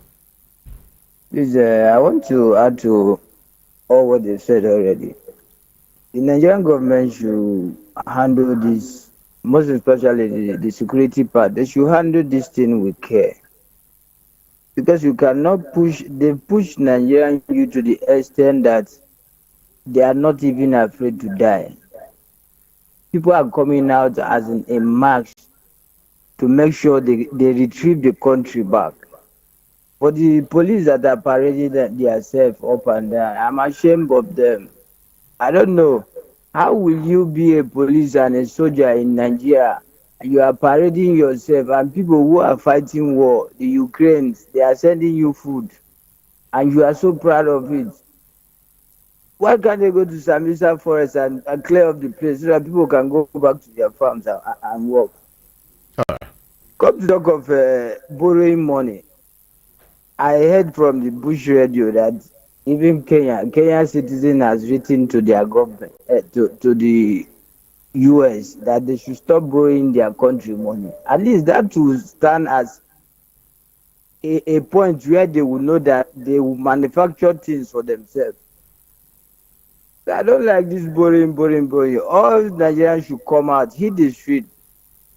Please, I want to add to all what they said already. The Nigerian government should handle this, most especially the security part. They should handle this thing with care. Because you cannot push Nigerian youth to the extent that they are not even afraid to die. People are coming out as in a march to make sure they retrieve the country back. For the police that are parading themselves up and down, I'm ashamed of them. I don't know. How will you be a police and a soldier in Nigeria? You are parading yourself, and people who are fighting war, the Ukrainians, they are sending you food, and you are so proud of it. Why can't they go to Sambisa Forest and clear up the place so that people can go back to their farms and work? Come to talk of borrowing money. I heard from the Bush radio that even Kenyan citizen has written to their government, to the US, that they should stop borrowing their country money. At least that will stand as a point where they will know that they will manufacture things for themselves. I don't like this borrowing. All Nigerians should come out, hit the street.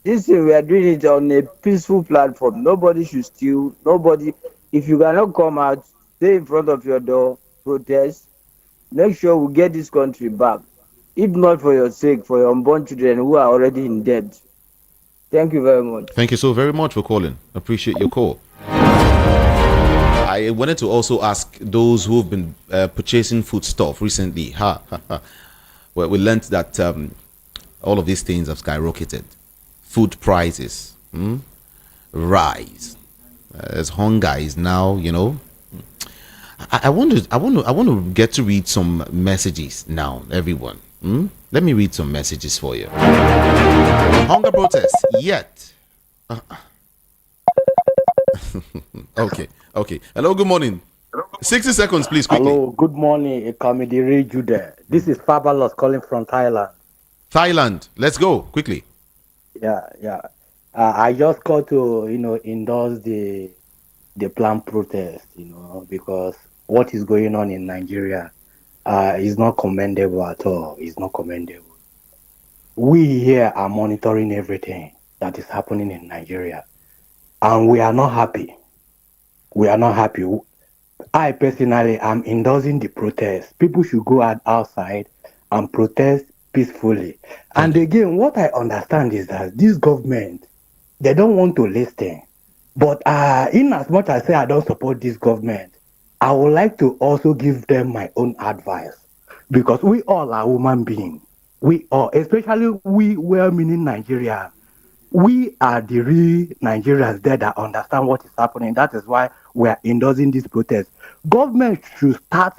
This thing, we are doing it on a peaceful platform. Nobody should steal. Nobody. If you cannot come out, stay in front of your door, protest. Make sure we get this country back. If not for your sake, for your unborn children who are already in debt. Thank you very much. Thank you so very much for calling. Appreciate your call. I I wanted to also ask those who have been purchasing foodstuff recently. Well, we learned that all of these things have skyrocketed. Food prices rise. As hunger is now, I want to get to read some messages now, everyone. Let me read some messages for you. Hunger protests yet. Okay. Hello, good morning. 60 seconds, please, quickly. Hello, good morning, Comedy Jude. This is Fabalos calling from Thailand. Thailand, let's go, quickly. Yeah. I just called to, endorse the planned protest, because what is going on in Nigeria is not commendable at all. It's not commendable. We here are monitoring everything that is happening in Nigeria, and we are not happy. I personally am endorsing the protest. People should go outside and protest peacefully. And again, what I understand is that this government, they don't want to listen. But in as much as I say I don't support this government, I would like to also give them my own advice. Because we all are human beings. We all, especially we well-meaning Nigerians, we are the real Nigerians there that understand what is happening. That is why we are endorsing this protest. Government should start,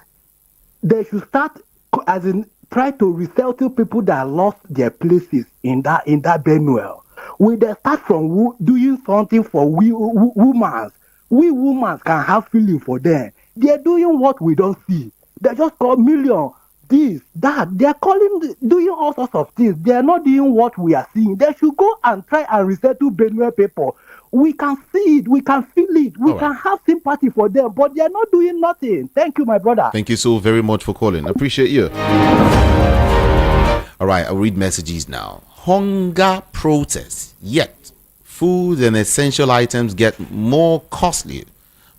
as in try to resettle people that lost their places in that Benue. We they start from doing something for we women. We women can have feeling for them. They're doing what we don't see. They just call million, this, that. They're doing all sorts of things. They're not doing what we are seeing. They should go and try and resettle Benue people. We can see it. We can feel it. We can have sympathy for them, but they're not doing nothing. Thank you, my brother. Thank you so very much for calling. Appreciate you. All right, I'll read messages now. Hunger protests, yet food and essential items get more costly.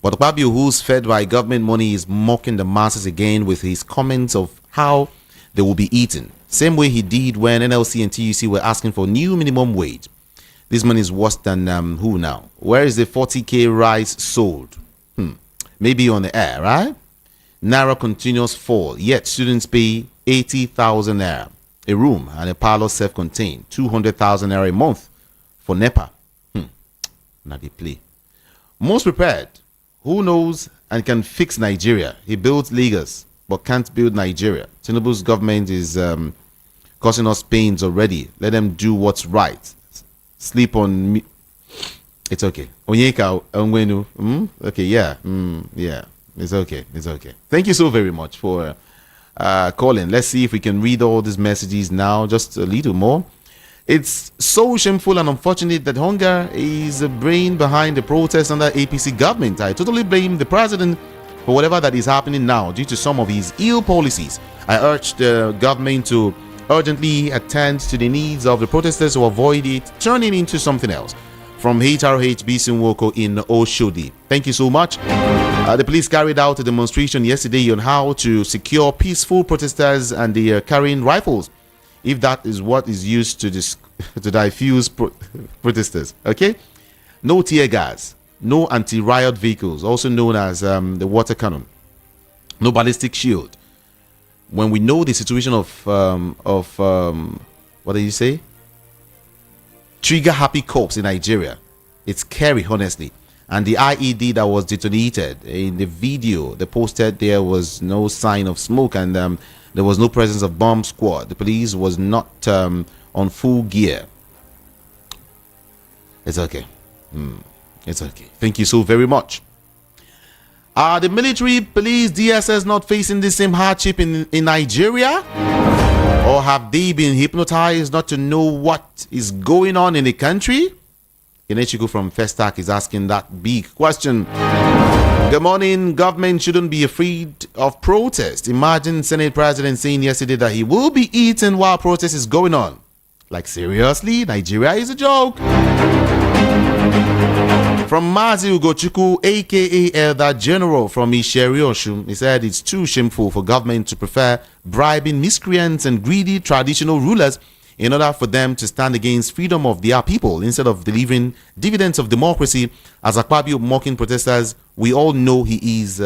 But Babio, who's fed by government money, is mocking the masses again with his comments of how they will be eaten. Same way he did when NLC and TUC were asking for new minimum wage. This man is worse than who now? Where is the 40k rice sold? Maybe on the air, right? Naira continuous fall, yet students pay 80,000 naira. A room and a parlor self-contained, 200,000 naira a month for NEPA. Now they play. Most prepared. Who knows and can fix Nigeria? He builds Lagos, but can't build Nigeria. Tinubu's government is causing us pains already. Let them do what's right. Sleep on me. It's okay. Onyeka Onwenu. Okay, yeah. Yeah. It's okay. Thank you so very much for calling. Let's see if we can read all these messages now, just a little more. It's so shameful and unfortunate that hunger is the brain behind the protest under APC government. I totally blame the president for whatever that is happening now due to some of his ill policies. I urge the government to urgently attend to the needs of the protesters to avoid it turning into something else. From HRH Bisunwoko in Oshodi. Thank you so much. The police carried out a demonstration yesterday on how to secure peaceful protesters, and they are carrying rifles, if that is what is used to diffuse protesters. Okay? No tear gas, no anti-riot vehicles, also known as the water cannon, no ballistic shield. When we know the situation of what did you say? Trigger happy corpse in Nigeria, it's scary, honestly. And the IED that was detonated in the video they posted, there was no sign of smoke, and there was no presence of bomb squad. The police was not on full gear. It's okay. It's okay. Thank you so very much. Are the military, police, DSS not facing the same hardship in Nigeria? Or have they been hypnotized not to know what is going on in the country? Inechiko from Festac is asking that big question. Good morning. Government shouldn't be afraid of protest. Imagine Senate President saying yesterday that he will be eaten while protest is going on. Like, seriously? Nigeria is a joke. From Mazi Ugochukwu, aka Elder General from Isheri Oshun, he said it's too shameful for government to prefer bribing miscreants and greedy traditional rulers in order for them to stand against freedom of their people instead of delivering dividends of democracy. As Akpabio mocking protesters, we all know he is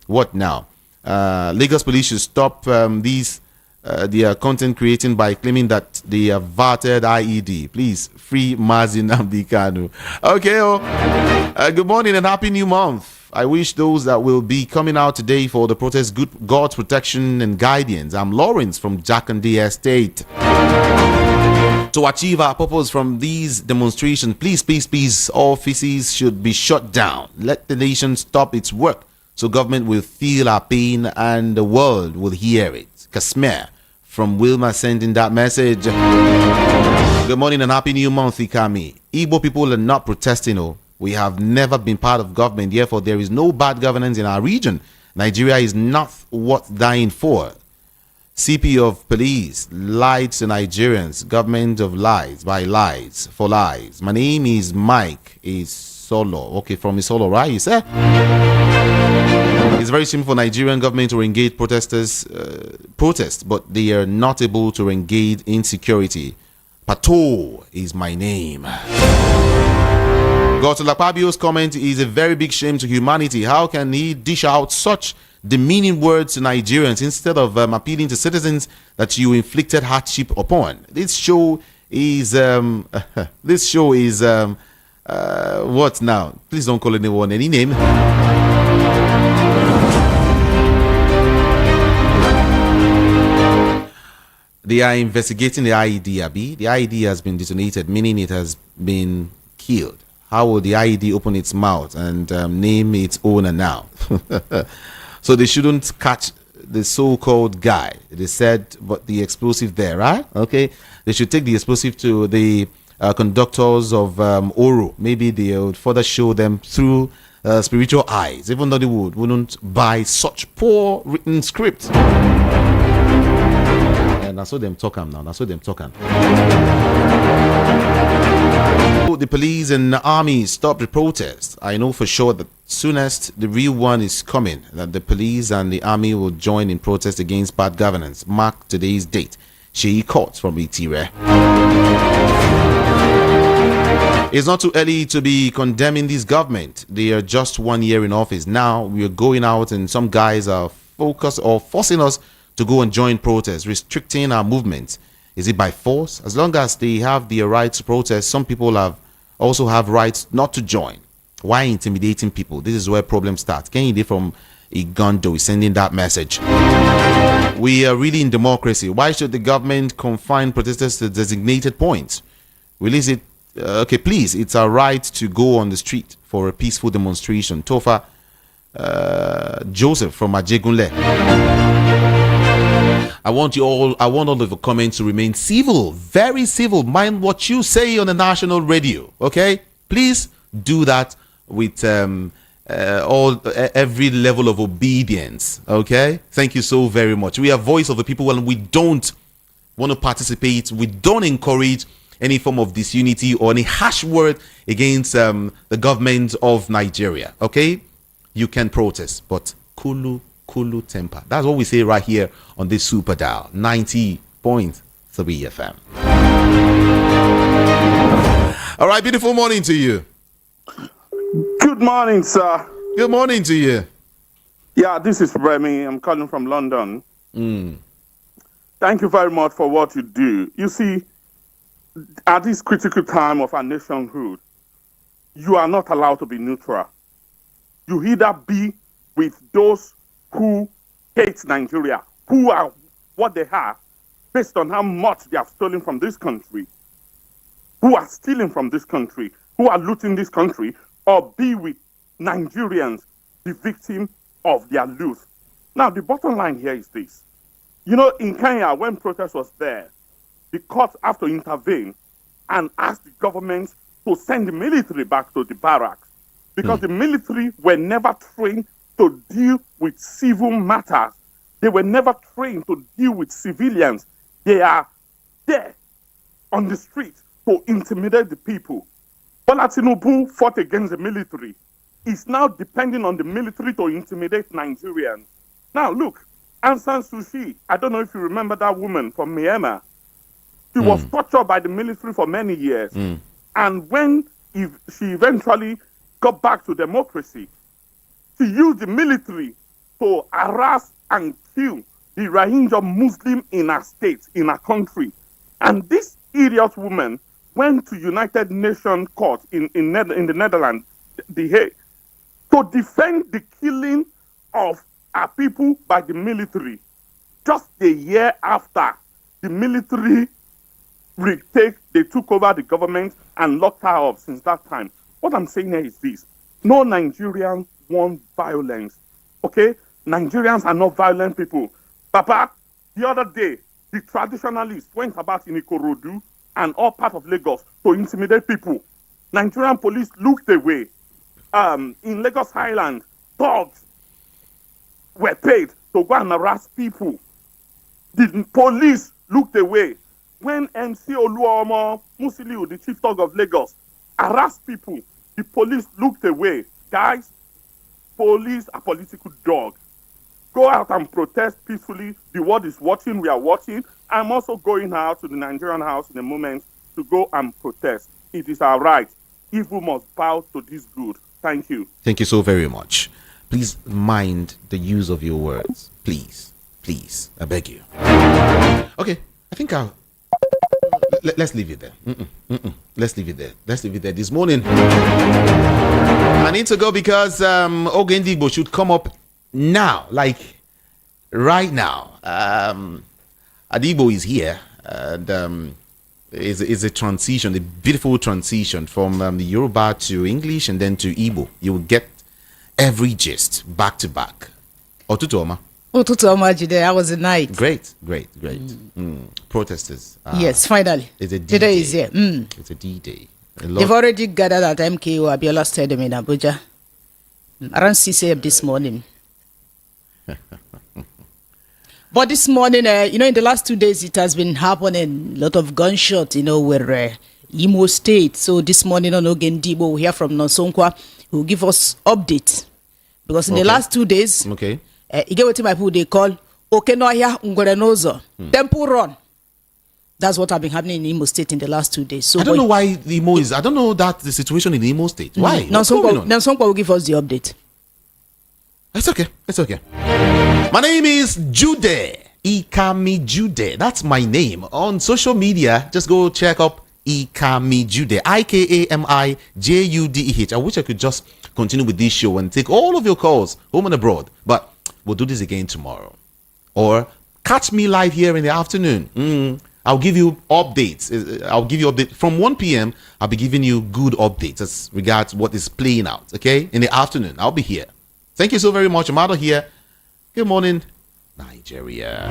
what now? Lagos police should stop their content creating by claiming that they have averted IED. Please free Mazi Nnamdi Kanu. Okay, good morning and happy new month. I wish those that will be coming out today for the protest good God's protection and guidance. I'm Lawrence from Jakande Estate. To achieve our purpose from these demonstrations, please, offices should be shut down. Let the nation stop its work so government will feel our pain and the world will hear it. Kasmer from Wilma sending that message. Good morning and happy new month, Ikami. Igbo people are not protesting. We have never been part of government, therefore there is no bad governance in our region. Nigeria is not worth dying for. CP of police lied to Nigerians. Government of lies by lies for lies. My name is Mike Isolo. Okay, from Isolo, right? You say? It's very simple for Nigerian government to engage protesters, but they are not able to engage in security. Pato is my name. Gotola Pabio's comment is a very big shame to humanity. How can he dish out such demeaning words to Nigerians instead of appealing to citizens that you inflicted hardship upon? This show is what now? Please don't call anyone any name. They are investigating the IED, Abi. The IED has been detonated, meaning it has been killed. How will the IED open its mouth and name its owner now? So they shouldn't catch the so-called guy. They said, but the explosive there, right? Okay. They should take the explosive to the conductors of Oro. Maybe they would further show them through spiritual eyes, even though they wouldn't buy such poor written script. And I saw them talking now. The police and the army stopped the protest. I know for sure that soonest the real one is coming, that the police and the army will join in protest against bad governance. Mark today's date. Sheyi Court from Itire. It's not too early to be condemning this government. They are just 1 year in office. Now we are going out and some guys are focused or forcing us to go and join protests, restricting our movements. Is it by force? As long as they have the right to protest, some people also have rights not to join. Why intimidating people? This is where problems start. Kenny from Igando is sending that message. We are really in democracy. Why should the government confine protesters to designated points? Release it. Okay, please. It's our right to go on the street for a peaceful demonstration. Tofa Joseph from Ajegunle. I want all of the comments to remain civil, very civil. Mind what you say on the national radio, okay? Please do that with every level of obedience, okay? Thank you so very much. We are voice of the people and we don't want to participate. We don't encourage any form of disunity or any harsh word against the government of Nigeria, okay? You can protest, but Kulu temper. That's what we say right here on this super dial 90.3 FM. All right, beautiful morning to you. Good morning, sir. Good morning to you. Yeah, this is Remy. I'm calling from London. Thank you very much for what you do. You see, at this critical time of our nationhood, you are not allowed to be neutral. You either be with those who hate Nigeria, who are what they are, based on how much they have stolen from this country, who are stealing from this country, who are looting this country, or be with Nigerians, the victim of their loot. Now, the bottom line here is this. You know, in Kenya, when protest was there, the courts have to intervene and ask the government to send the military back to the barracks, because the military were never trained to deal with civil matters. They were never trained to deal with civilians. They are there on the street to intimidate the people. Bola Tinubu fought against the military. It's now depending on the military to intimidate Nigerians. Now look, Aung San Suu Kyi, I don't know if you remember that woman from Myanmar. She was tortured by the military for many years. And when she eventually got back to democracy, she used the military to harass and kill the range of Muslims in her state, in her country. And this idiot woman went to United Nations Court in the Netherlands, The Hague, to defend the killing of our people by the military. Just a year after the military they took over the government and locked her up since that time. What I'm saying here is this. No Nigerian want violence. Okay? Nigerians are not violent people. Papa, the other day, the traditionalists went about in Ikorodu and all part of Lagos to intimidate people. Nigerian police looked away. In Lagos Island, thugs were paid to go and harass people. The police looked away. When MC Oluomo Musiliu, the chief thug of Lagos, harassed people, the police looked away. Guys, police are political dogs. Go out and protest peacefully. The world is watching. We are watching. I'm also going out to the Nigerian house in a moment to go and protest. It is our right. Evil must bow to this good. Thank you. Thank you so very much. Please mind the use of your words. Please. Please. I beg you. Okay. I think let's leave it there. Let's leave it there. Let's leave it there this morning. I need to go because Ogendigbo should come up now, like right now. Adibo is here, and is a transition, a beautiful transition from the Yoruba to English and then to Igbo. You will get every gist back to back. Otutuoma. Otutuoma, Jide, how was the night? Great. Protesters. Yes, finally. It's a D-Day. Today is here. It's a D-Day. They've already gathered at MKO Abiola Stadium in Abuja around 6 a.m. this morning. But this morning, in the last 2 days, it has been happening. A lot of gunshots, where Imo State. So this morning on Ogendigbo, we'll hear from Nonsonkwa, who will give us updates. Because in the last 2 days, you get what my people they call Okenohia Ngorenozo, Temple Run. That's what has been happening in Imo State in the last 2 days. So I don't know why the Imo is. I don't know that the situation in Imo State. Why? Nonsonkwa will give us the update. It's okay. My name is Jude. Ikami Jude. That's my name. On social media, just go check up Ikami Jude. IKAMIJUDEH. I wish I could just continue with this show and take all of your calls home and abroad. But we'll do this again tomorrow. Or catch me live here in the afternoon. I'll give you updates. From 1 p.m. I'll be giving you good updates as regards what is playing out. Okay? In the afternoon, I'll be here. Thank you so very much. I'm out of here. Good morning, Nigeria.